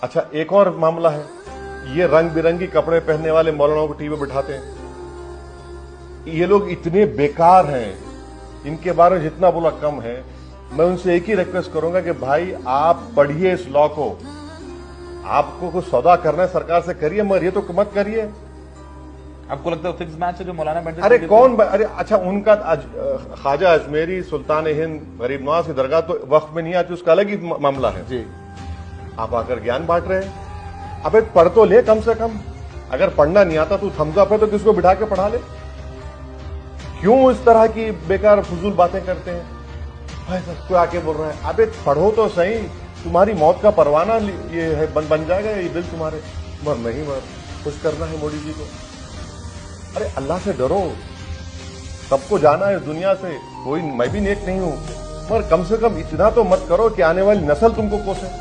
अच्छा, एक और मामला है, ये रंग बिरंगी कपड़े पहनने वाले मौलानाओं को टीवी बिठाते हैं। ये लोग इतने बेकार हैं, इनके बारे में जितना बोला कम है। मैं उनसे एक ही रिक्वेस्ट करूंगा कि भाई आप पढ़िए इस लॉ को, आपको कुछ सौदा करना है सरकार से करिए, मगर ये तो मत करिए। आपको लगता है फिक्स मैच है जो मौलाना बैठे? अरे कौन, अरे अच्छा, उनका ख्वाजा अजमेरी सुल्तान हिंद गरीब नवाज की दरगाह तो वक्फ में नहीं आती, उसका अलग ही मामला है जी। आप आकर ज्ञान बांट रहे हैं। अबे पढ़ तो ले कम से कम, अगर पढ़ना नहीं आता तो थम्स अप है तो किसको बिठा के पढ़ा ले। क्यों इस तरह की बेकार फजूल बातें करते हैं? भाई सब कोई आके बोल रहा है, अबे पढ़ो तो सही, तुम्हारी मौत का परवाना ये है, बन जाएगा ये बिल तुम्हारे। मर नहीं मर, कुछ करना है मोदी जी को। अरे अल्लाह से डरो, सबको जाना है इस दुनिया से, कोई मैं भी नेक नहीं हूं, मगर कम से कम इतना तो मत करो कि आने वाली नस्ल तुमको कोसे।